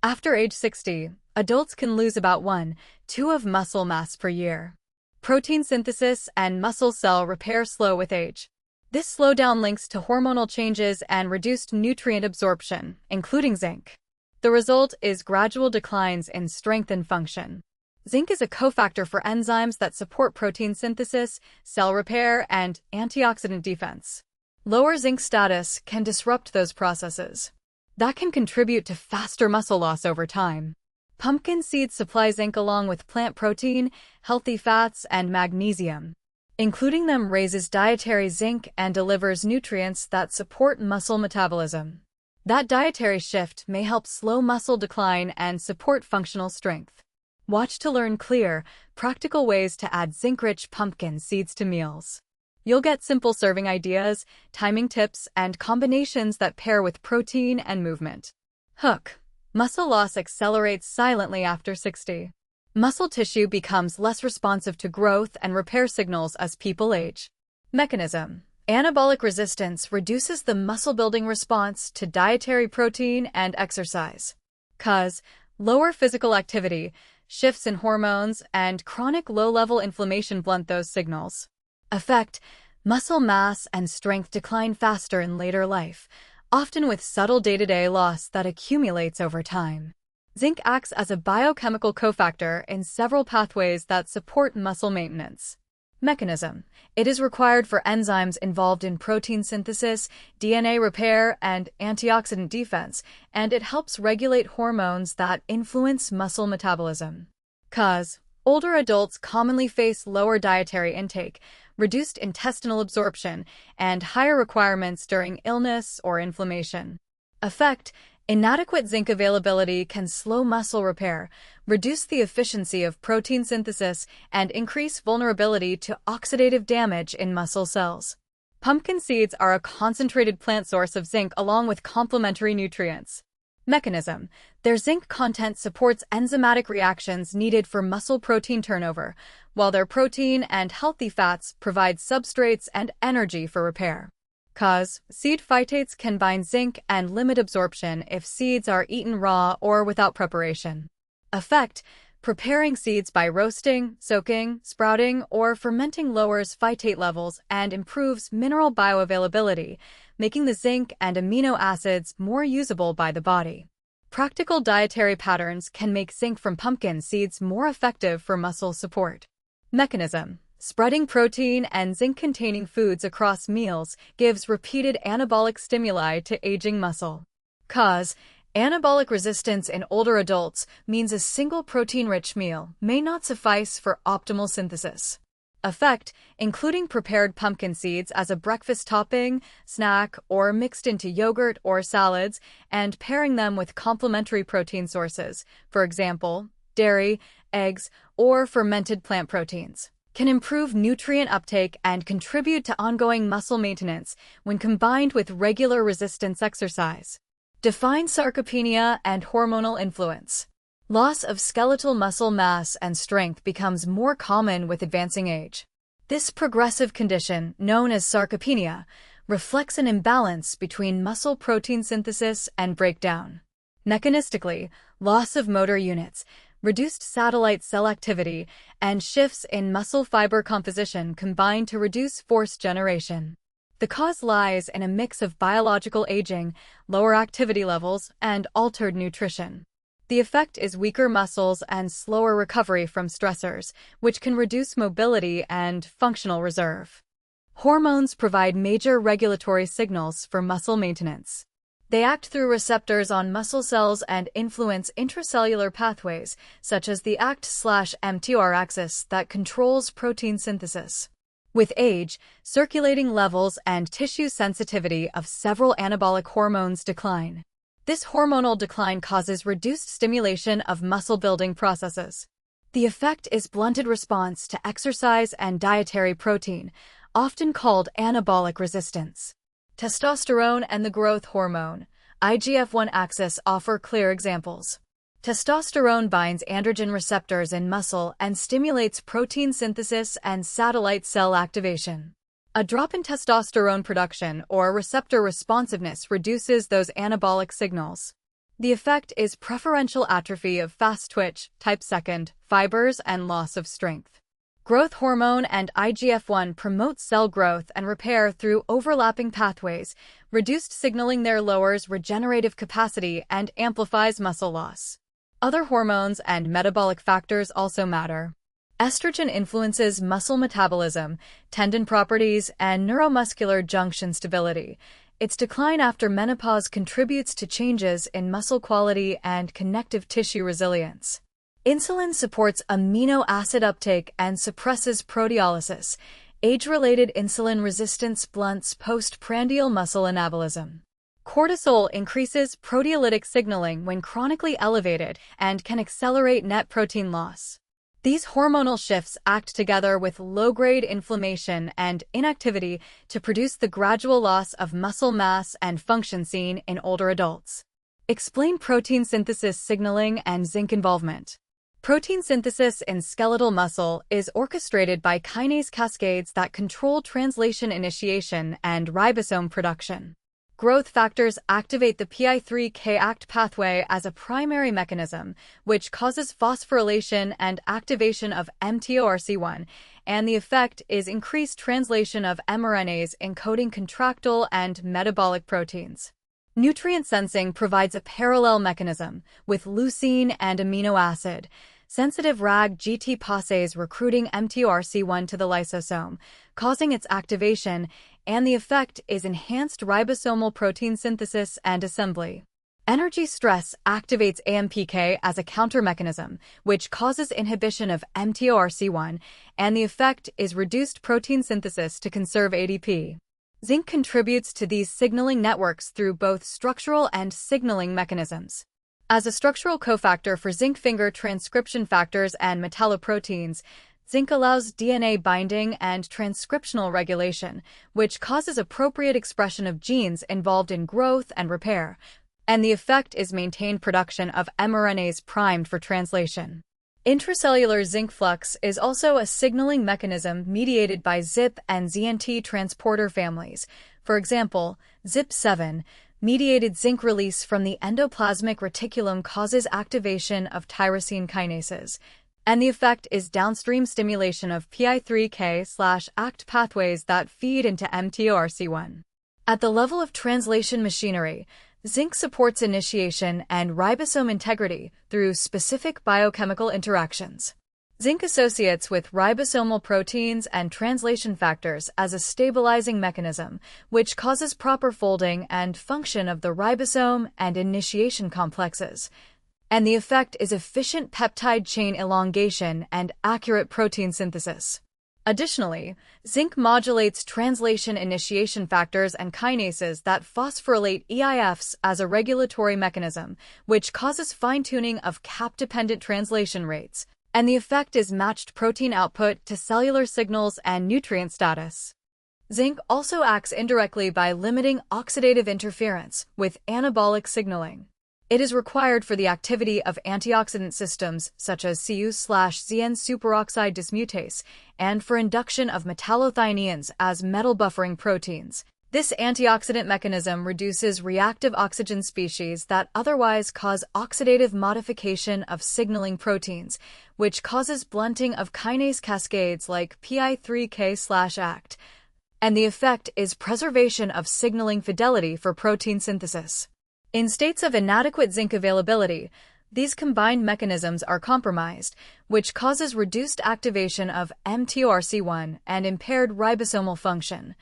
After age 60, adults can lose about 1–2 of muscle mass per year. Protein synthesis and muscle cell repair slow with age. This slowdown links to hormonal changes and reduced nutrient absorption, including zinc. The result is gradual declines in strength and function. Zinc is a cofactor for enzymes that support protein synthesis, cell repair, and antioxidant defense. Lower zinc status can disrupt those processes. That can contribute to faster muscle loss over time. Pumpkin seeds supply zinc along with plant protein, healthy fats, and magnesium. Including them raises dietary zinc and delivers nutrients that support muscle metabolism. That dietary shift may help slow muscle decline and support functional strength. Watch to learn clear, practical ways to add zinc-rich pumpkin seeds to meals. You'll get simple serving ideas, timing tips, and combinations that pair with protein and movement. Hook. Muscle loss accelerates silently after 60. Muscle tissue becomes less responsive to growth and repair signals as people age. Mechanism. Anabolic resistance reduces the muscle-building response to dietary protein and exercise. Cause. Lower physical activity, shifts in hormones, and chronic low-level inflammation blunt those signals. Effect. Muscle mass and strength decline faster in later life, often with subtle day-to-day loss that accumulates over time. Zinc acts as a biochemical cofactor in several pathways that support muscle maintenance. Mechanism. It is required for enzymes involved in protein synthesis, DNA repair, and antioxidant defense, and it helps regulate hormones that influence muscle metabolism. Cause. Older adults commonly face lower dietary intake, reduced intestinal absorption, and higher requirements during illness or inflammation. Effect. Inadequate zinc availability can slow muscle repair, reduce the efficiency of protein synthesis, and increase vulnerability to oxidative damage in muscle cells. Pumpkin seeds are a concentrated plant source of zinc along with complementary nutrients. Mechanism. Their zinc content supports enzymatic reactions needed for muscle protein turnover, while their protein and healthy fats provide substrates and energy for repair. Cause. Seed phytates can bind zinc and limit absorption if seeds are eaten raw or without preparation. Effect. Preparing seeds by roasting, soaking, sprouting, or fermenting lowers phytate levels and improves mineral bioavailability, making the zinc and amino acids more usable by the body. Practical dietary patterns can make zinc from pumpkin seeds more effective for muscle support. Mechanism. Spreading protein and zinc-containing foods across meals gives repeated anabolic stimuli to aging muscle. Cause. Anabolic resistance in older adults means a single protein-rich meal may not suffice for optimal synthesis. Effect. Including prepared pumpkin seeds as a breakfast topping, snack, or mixed into yogurt or salads, and pairing them with complementary protein sources, for example, dairy, eggs, or fermented plant proteins, can improve nutrient uptake and contribute to ongoing muscle maintenance when combined with regular resistance exercise. Define sarcopenia and hormonal influence. Loss of skeletal muscle mass and strength becomes more common with advancing age. This progressive condition, known as sarcopenia, reflects an imbalance between muscle protein synthesis and breakdown. Mechanistically, loss of motor units, reduced satellite cell activity, and shifts in muscle fiber composition combine to reduce force generation. The cause lies in a mix of biological aging, lower activity levels, and altered nutrition. The effect is weaker muscles and slower recovery from stressors, which can reduce mobility and functional reserve. Hormones provide major regulatory signals for muscle maintenance. They act through receptors on muscle cells and influence intracellular pathways, such as the ACT/mTOR axis that controls protein synthesis. With age, circulating levels and tissue sensitivity of several anabolic hormones decline. This hormonal decline causes reduced stimulation of muscle-building processes. The effect is blunted response to exercise and dietary protein, often called anabolic resistance. Testosterone and the growth hormone, IGF-1 axis offer clear examples. Testosterone binds androgen receptors in muscle and stimulates protein synthesis and satellite cell activation. A drop in testosterone production or receptor responsiveness reduces those anabolic signals. The effect is preferential atrophy of fast-twitch, type 2 fibers and loss of strength. Growth hormone and IGF-1 promote cell growth and repair through overlapping pathways. Reduced signaling there lowers regenerative capacity and amplifies muscle loss. Other hormones and metabolic factors also matter. Estrogen influences muscle metabolism, tendon properties, and neuromuscular junction stability. Its decline after menopause contributes to changes in muscle quality and connective tissue resilience. Insulin supports amino acid uptake and suppresses proteolysis. Age-related insulin resistance blunts postprandial muscle anabolism. Cortisol increases proteolytic signaling when chronically elevated and can accelerate net protein loss. These hormonal shifts act together with low-grade inflammation and inactivity to produce the gradual loss of muscle mass and function seen in older adults. Explain protein synthesis signaling and zinc involvement. Protein synthesis in skeletal muscle is orchestrated by kinase cascades that control translation initiation and ribosome production. Growth factors activate the PI3K-ACT pathway as a primary mechanism, which causes phosphorylation and activation of mTORC1, and the effect is increased translation of mRNAs encoding contractile and metabolic proteins. Nutrient sensing provides a parallel mechanism, with leucine and amino acid. Sensitive RAG GT-pases recruiting mTORC1 to the lysosome, causing its activation, and the effect is enhanced ribosomal protein synthesis and assembly. Energy stress activates AMPK as a counter-mechanism, which causes inhibition of mTORC1, and the effect is reduced protein synthesis to conserve ADP. Zinc contributes to these signaling networks through both structural and signaling mechanisms. As a structural cofactor for zinc finger transcription factors and metalloproteins, zinc allows DNA binding and transcriptional regulation, which causes appropriate expression of genes involved in growth and repair, and the effect is maintained production of mRNAs primed for translation. Intracellular zinc flux is also a signaling mechanism mediated by ZIP and ZNT transporter families. For example, ZIP7, mediated zinc release from the endoplasmic reticulum causes activation of tyrosine kinases, and the effect is downstream stimulation of PI3K/ACT pathways that feed into mTORC1. At the level of translation machinery, zinc supports initiation and ribosome integrity through specific biochemical interactions. Zinc associates with ribosomal proteins and translation factors as a stabilizing mechanism, which causes proper folding and function of the ribosome and initiation complexes. And the effect is efficient peptide chain elongation and accurate protein synthesis. Additionally, zinc modulates translation initiation factors and kinases that phosphorylate EIFs as a regulatory mechanism, which causes fine-tuning of cap-dependent translation rates, and the effect is matched protein output to cellular signals and nutrient status. Zinc also acts indirectly by limiting oxidative interference with anabolic signaling. It is required for the activity of antioxidant systems such as CU/ZN superoxide dismutase and for induction of metallothioneins as metal buffering proteins. This antioxidant mechanism reduces reactive oxygen species that otherwise cause oxidative modification of signaling proteins, which causes blunting of kinase cascades like PI3K/ACT, and the effect is preservation of signaling fidelity for protein synthesis. In states of inadequate zinc availability, these combined mechanisms are compromised, which causes reduced activation of mTORC1 and impaired ribosomal function,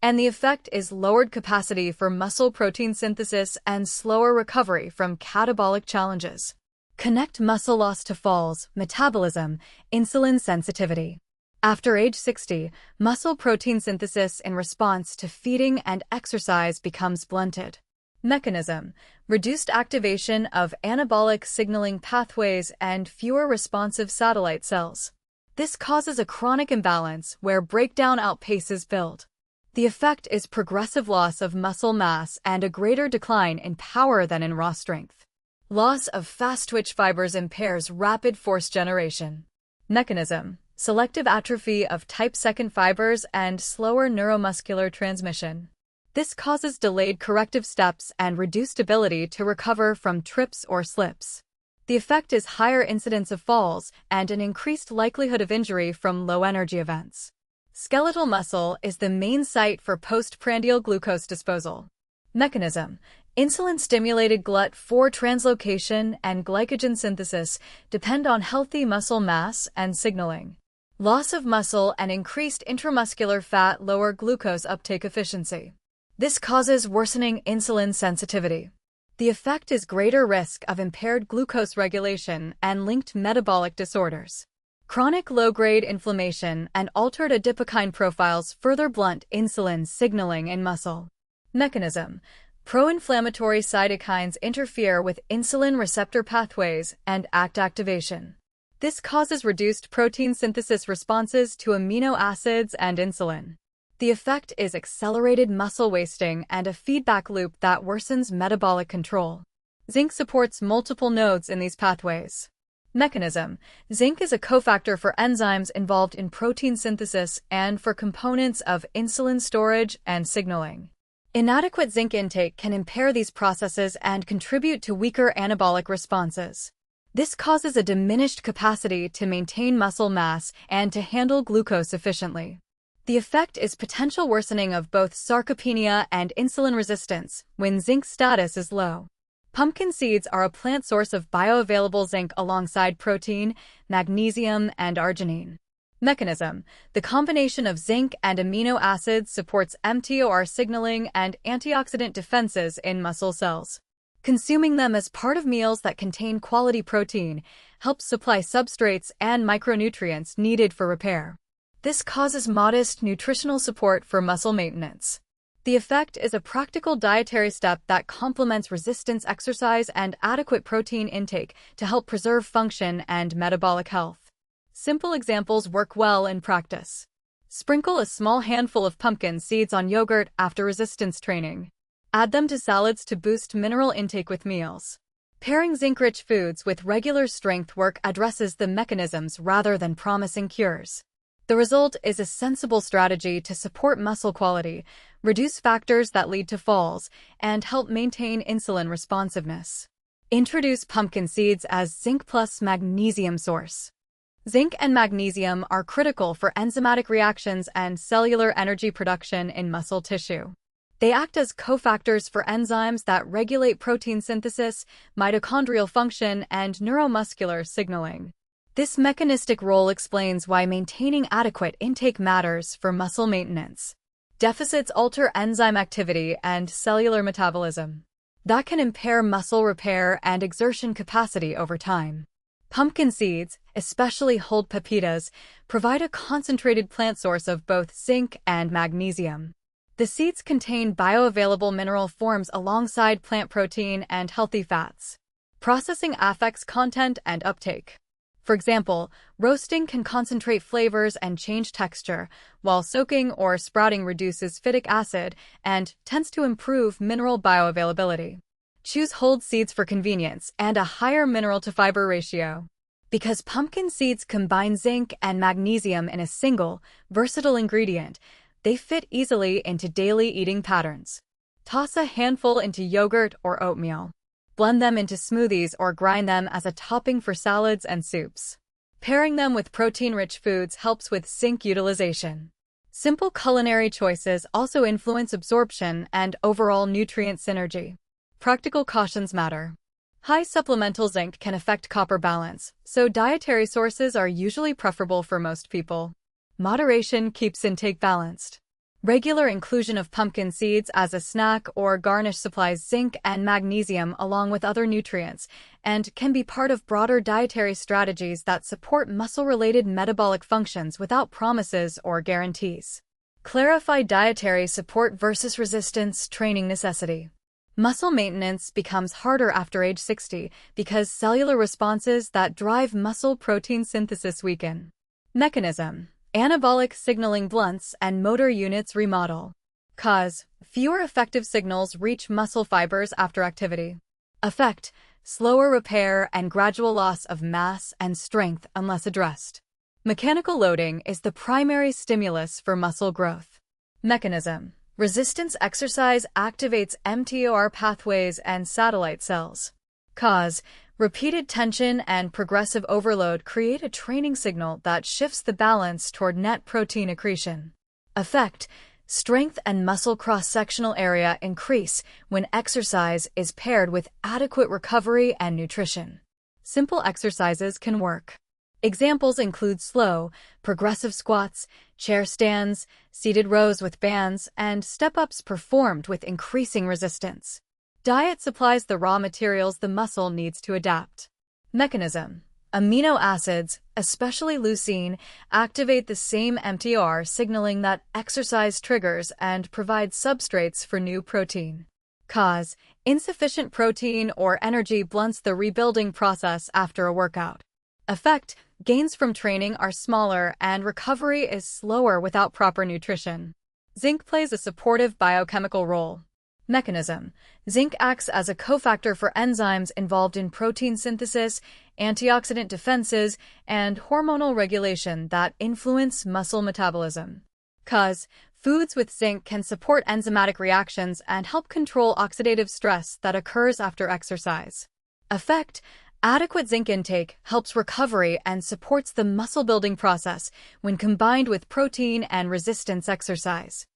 and the effect is lowered capacity for muscle protein synthesis and slower recovery from catabolic challenges. Connect muscle loss to falls, metabolism, insulin sensitivity. After age 60, muscle protein synthesis in response to feeding and exercise becomes blunted. Mechanism: reduced activation of anabolic signaling pathways and fewer responsive satellite cells. This causes a chronic imbalance where breakdown outpaces build. The effect is progressive loss of muscle mass and a greater decline in power than in raw strength. Loss of fast-twitch fibers impairs rapid force generation. Mechanism: selective atrophy of type 2 fibers and slower neuromuscular transmission. This causes delayed corrective steps and reduced ability to recover from trips or slips. The effect is higher incidence of falls and an increased likelihood of injury from low-energy events. Skeletal muscle is the main site for postprandial glucose disposal. Mechanism: insulin-stimulated GLUT4 translocation and glycogen synthesis depend on healthy muscle mass and signaling. Loss of muscle and increased intramuscular fat lower glucose uptake efficiency. This causes worsening insulin sensitivity. The effect is greater risk of impaired glucose regulation and linked metabolic disorders. Chronic low-grade inflammation and altered adipokine profiles further blunt insulin signaling in muscle. Mechanism: pro-inflammatory cytokines interfere with insulin receptor pathways and ACT activation. This causes reduced protein synthesis responses to amino acids and insulin. The effect is accelerated muscle wasting and a feedback loop that worsens metabolic control. Zinc supports multiple nodes in these pathways. Mechanism: zinc is a cofactor for enzymes involved in protein synthesis and for components of insulin storage and signaling. Inadequate zinc intake can impair these processes and contribute to weaker anabolic responses. This causes a diminished capacity to maintain muscle mass and to handle glucose efficiently. The effect is potential worsening of both sarcopenia and insulin resistance when zinc status is low. Pumpkin seeds are a plant source of bioavailable zinc alongside protein, magnesium, and arginine. Mechanism: the combination of zinc and amino acids supports mTOR signaling and antioxidant defenses in muscle cells. Consuming them as part of meals that contain quality protein helps supply substrates and micronutrients needed for repair. This causes modest nutritional support for muscle maintenance. The effect is a practical dietary step that complements resistance exercise and adequate protein intake to help preserve function and metabolic health. Simple examples work well in practice. Sprinkle a small handful of pumpkin seeds on yogurt after resistance training. Add them to salads to boost mineral intake with meals. Pairing zinc-rich foods with regular strength work addresses the mechanisms rather than promising cures. The result is a sensible strategy to support muscle quality, reduce factors that lead to falls, and help maintain insulin responsiveness. Introduce pumpkin seeds as zinc plus magnesium source. Zinc and magnesium are critical for enzymatic reactions and cellular energy production in muscle tissue. They act as cofactors for enzymes that regulate protein synthesis, mitochondrial function, and neuromuscular signaling. This mechanistic role explains why maintaining adequate intake matters for muscle maintenance. Deficits alter enzyme activity and cellular metabolism. That can impair muscle repair and exertion capacity over time. Pumpkin seeds, especially whole pepitas, provide a concentrated plant source of both zinc and magnesium. The seeds contain bioavailable mineral forms alongside plant protein and healthy fats. Processing affects content and uptake. For example, roasting can concentrate flavors and change texture, while soaking or sprouting reduces phytic acid and tends to improve mineral bioavailability. Choose whole seeds for convenience and a higher mineral-to-fiber ratio. Because pumpkin seeds combine zinc and magnesium in a single, versatile ingredient, they fit easily into daily eating patterns. Toss a handful into yogurt or oatmeal. Blend them into smoothies or grind them as a topping for salads and soups. Pairing them with protein-rich foods helps with zinc utilization. Simple culinary choices also influence absorption and overall nutrient synergy. Practical cautions matter. High supplemental zinc can affect copper balance, so dietary sources are usually preferable for most people. Moderation keeps intake balanced. Regular inclusion of pumpkin seeds as a snack or garnish supplies zinc and magnesium along with other nutrients and can be part of broader dietary strategies that support muscle-related metabolic functions without promises or guarantees. Clarify dietary support versus resistance training necessity. Muscle maintenance becomes harder after age 60 because cellular responses that drive muscle protein synthesis weaken. Mechanism: anabolic signaling blunts and motor units remodel. Cause: fewer effective signals reach muscle fibers after activity. Effect: slower repair and gradual loss of mass and strength unless addressed. Mechanical loading is the primary stimulus for muscle growth. Mechanism: Resistance exercise activates mTOR pathways and satellite cells. Cause: repeated tension and progressive overload create a training signal that shifts the balance toward net protein accretion. Effect: strength and muscle cross-sectional area increase when exercise is paired with adequate recovery and nutrition. Simple exercises can work. Examples include slow, progressive squats, chair stands, seated rows with bands, and step-ups performed with increasing resistance. Diet supplies the raw materials the muscle needs to adapt. Mechanism: amino acids, especially leucine, activate the same mTOR signaling that exercise triggers and provide substrates for new protein. Cause: insufficient protein or energy blunts the rebuilding process after a workout. Effect: gains from training are smaller and recovery is slower without proper nutrition. Zinc plays a supportive biochemical role. Mechanism: zinc acts as a cofactor for enzymes involved in protein synthesis, antioxidant defenses, and hormonal regulation that influence muscle metabolism. Cause: foods with zinc can support enzymatic reactions and help control oxidative stress that occurs after exercise. Effect: adequate zinc intake helps recovery and supports the muscle-building process when combined with protein and resistance exercise.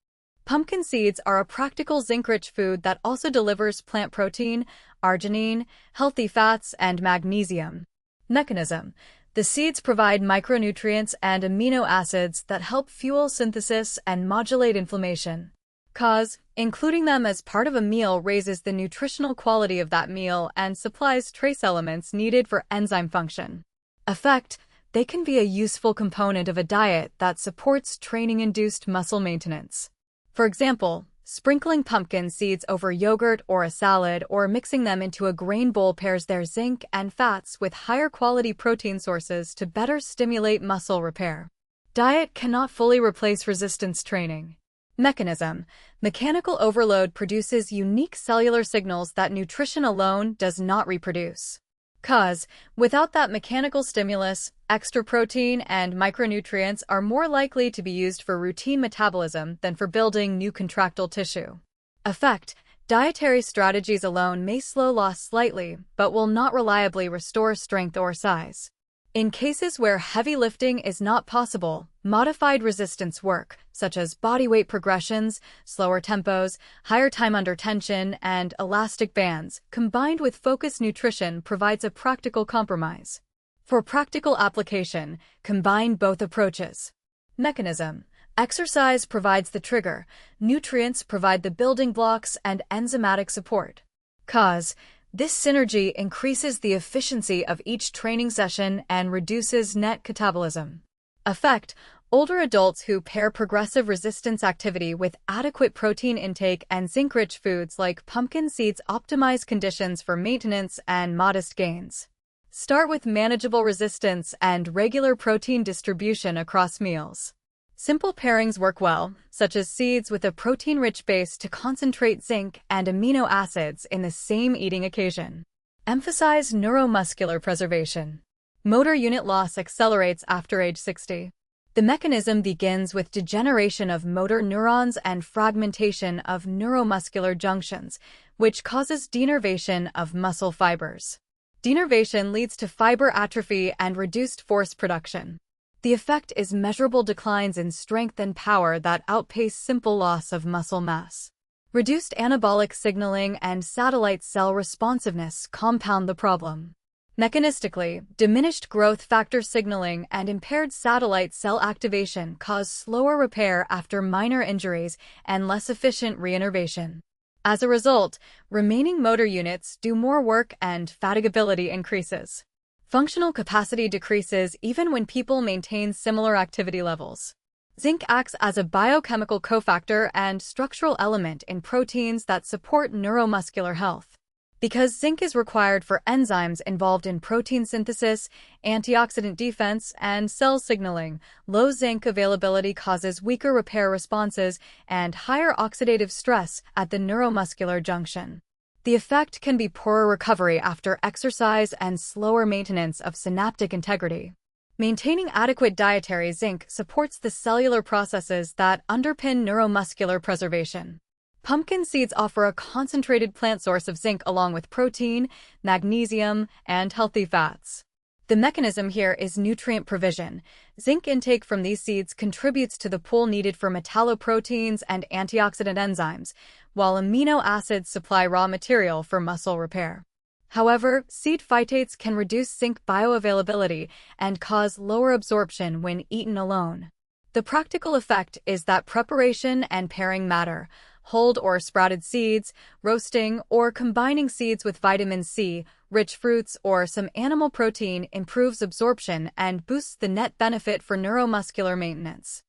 Pumpkin seeds are a practical zinc-rich food that also delivers plant protein, arginine, healthy fats, and magnesium. Mechanism: the seeds provide micronutrients and amino acids that help fuel synthesis and modulate inflammation. Cause: including them as part of a meal raises the nutritional quality of that meal and supplies trace elements needed for enzyme function. Effect: they can be a useful component of a diet that supports training-induced muscle maintenance. For example, sprinkling pumpkin seeds over yogurt or a salad or mixing them into a grain bowl pairs their zinc and fats with higher quality protein sources to better stimulate muscle repair. Diet cannot fully replace resistance training. Mechanism: mechanical overload produces unique cellular signals that nutrition alone does not reproduce. Cause: without that mechanical stimulus, extra protein and micronutrients are more likely to be used for routine metabolism than for building new contractile tissue. Effect: dietary strategies alone may slow loss slightly, but will not reliably restore strength or size. In cases where heavy lifting is not possible, modified resistance work, such as body weight progressions, slower tempos, higher time under tension, and elastic bands, combined with focused nutrition provides a practical compromise. For practical application, combine both approaches. Mechanism: exercise provides the trigger, nutrients provide the building blocks and enzymatic support. Cause: this synergy increases the efficiency of each training session and reduces net catabolism. Effect: older adults who pair progressive resistance activity with adequate protein intake and zinc-rich foods like pumpkin seeds optimize conditions for maintenance and modest gains. Start with manageable resistance and regular protein distribution across meals. Simple pairings work well, such as seeds with a protein-rich base to concentrate zinc and amino acids in the same eating occasion. Emphasize neuromuscular preservation. Motor unit loss accelerates after age 60. The mechanism begins with degeneration of motor neurons and fragmentation of neuromuscular junctions, which causes denervation of muscle fibers. Denervation leads to fiber atrophy and reduced force production. The effect is measurable declines in strength and power that outpace simple loss of muscle mass. Reduced anabolic signaling and satellite cell responsiveness compound the problem. Mechanistically, diminished growth factor signaling and impaired satellite cell activation cause slower repair after minor injuries and less efficient reinnervation. As a result, remaining motor units do more work and fatigability increases. Functional capacity decreases even when people maintain similar activity levels. Zinc acts as a biochemical cofactor and structural element in proteins that support neuromuscular health. Because zinc is required for enzymes involved in protein synthesis, antioxidant defense, and cell signaling, low zinc availability causes weaker repair responses and higher oxidative stress at the neuromuscular junction. The effect can be poorer recovery after exercise and slower maintenance of synaptic integrity. Maintaining adequate dietary zinc supports the cellular processes that underpin neuromuscular preservation. Pumpkin seeds offer a concentrated plant source of zinc along with protein, magnesium, and healthy fats. The mechanism here is nutrient provision. Zinc intake from these seeds contributes to the pool needed for metalloproteins and antioxidant enzymes, while amino acids supply raw material for muscle repair. However, seed phytates can reduce zinc bioavailability and cause lower absorption when eaten alone. The practical effect is that preparation and pairing matter. Whole or sprouted seeds, roasting, or combining seeds with vitamin C, rich fruits, or some animal protein improves absorption and boosts the net benefit for neuromuscular maintenance.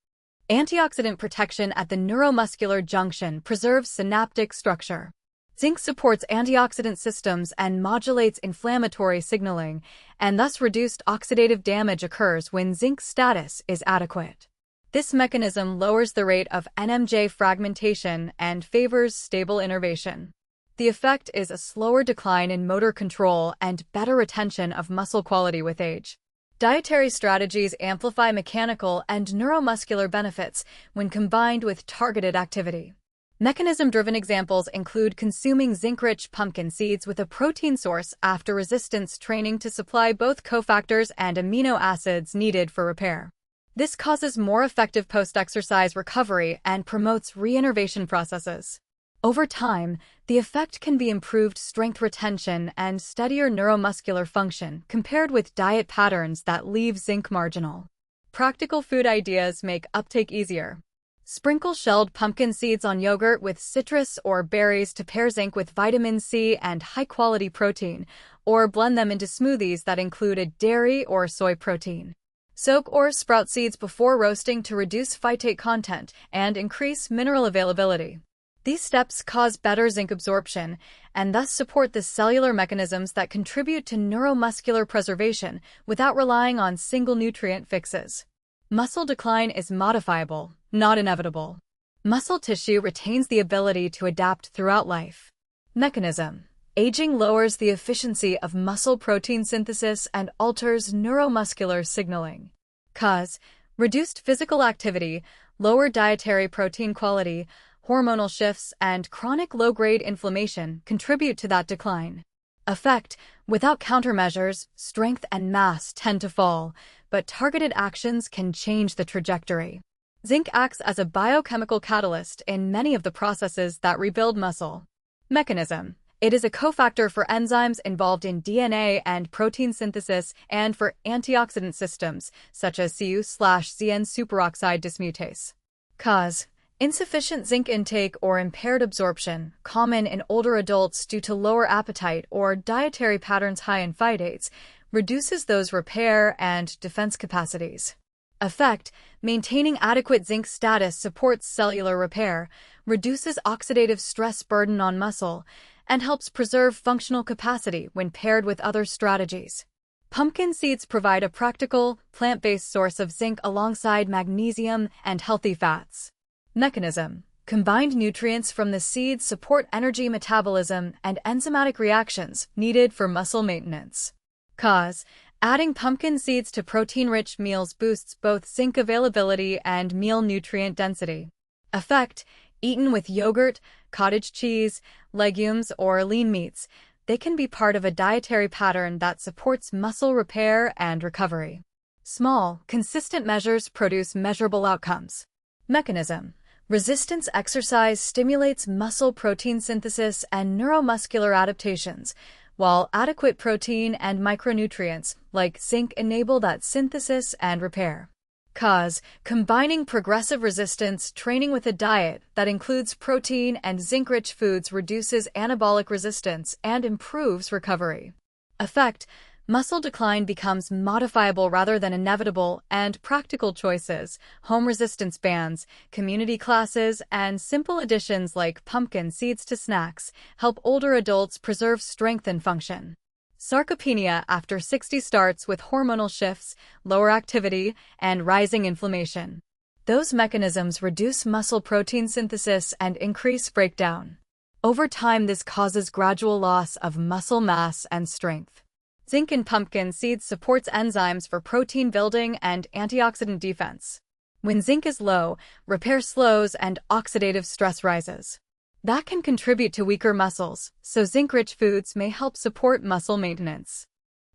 Antioxidant protection at the neuromuscular junction preserves synaptic structure. Zinc supports antioxidant systems and modulates inflammatory signaling, and thus reduced oxidative damage occurs when zinc status is adequate. This mechanism lowers the rate of NMJ fragmentation and favors stable innervation. The effect is a slower decline in motor control and better retention of muscle quality with age. Dietary strategies amplify mechanical and neuromuscular benefits when combined with targeted activity. Mechanism-driven examples include consuming zinc-rich pumpkin seeds with a protein source after resistance training to supply both cofactors and amino acids needed for repair. This causes more effective post-exercise recovery and promotes reinnervation processes. Over time, the effect can be improved strength retention and steadier neuromuscular function compared with diet patterns that leave zinc marginal. Practical food ideas make uptake easier. Sprinkle shelled pumpkin seeds on yogurt with citrus or berries to pair zinc with vitamin C and high-quality protein, or blend them into smoothies that include a dairy or soy protein. Soak or sprout seeds before roasting to reduce phytate content and increase mineral availability. These steps cause better zinc absorption and thus support the cellular mechanisms that contribute to neuromuscular preservation without relying on single nutrient fixes. Muscle decline is modifiable, not inevitable. Muscle tissue retains the ability to adapt throughout life. Mechanism: aging lowers the efficiency of muscle protein synthesis and alters neuromuscular signaling. Cause: reduced physical activity, lower dietary protein quality, hormonal shifts, and chronic low-grade inflammation contribute to that decline. Effect: without countermeasures, strength and mass tend to fall, but targeted actions can change the trajectory. Zinc acts as a biochemical catalyst in many of the processes that rebuild muscle. Mechanism: it is a cofactor for enzymes involved in DNA and protein synthesis and for antioxidant systems, such as Cu/Zn superoxide dismutase. Cause: insufficient zinc intake or impaired absorption, common in older adults due to lower appetite or dietary patterns high in phytates, reduces those repair and defense capacities. Effect: maintaining adequate zinc status supports cellular repair, reduces oxidative stress burden on muscle, and helps preserve functional capacity when paired with other strategies. Pumpkin seeds provide a practical, plant-based source of zinc alongside magnesium and healthy fats. Mechanism: combined nutrients from the seeds support energy metabolism and enzymatic reactions needed for muscle maintenance. Cause: adding pumpkin seeds to protein-rich meals boosts both zinc availability and meal nutrient density. Effect: eaten with yogurt, cottage cheese, legumes, or lean meats, they can be part of a dietary pattern that supports muscle repair and recovery. Small, consistent measures produce measurable outcomes. Mechanism: resistance exercise stimulates muscle protein synthesis and neuromuscular adaptations, while adequate protein and micronutrients, like zinc, enable that synthesis and repair. Cause: combining progressive resistance training with a diet that includes protein and zinc-rich foods reduces anabolic resistance and improves recovery. Effect: muscle decline becomes modifiable rather than inevitable, and practical choices, home resistance bands, community classes, and simple additions like pumpkin seeds to snacks help older adults preserve strength and function. Sarcopenia after 60 starts with hormonal shifts, lower activity, and rising inflammation. Those mechanisms reduce muscle protein synthesis and increase breakdown. Over time, this causes gradual loss of muscle mass and strength. Zinc in pumpkin seeds supports enzymes for protein building and antioxidant defense. When zinc is low, repair slows and oxidative stress rises. That can contribute to weaker muscles, so zinc-rich foods may help support muscle maintenance.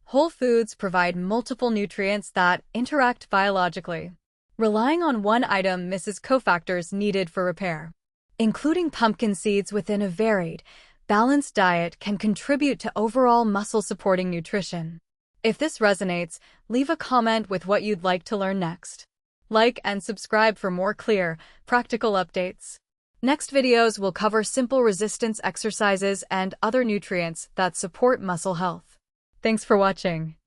Whole foods provide multiple nutrients that interact biologically. Relying on one item misses cofactors needed for repair. Including pumpkin seeds within a varied, balanced diet can contribute to overall muscle-supporting nutrition. If this resonates, leave a comment with what you'd like to learn next. Like and subscribe for more clear, practical updates. Next videos will cover simple resistance exercises and other nutrients that support muscle health. Thanks for watching.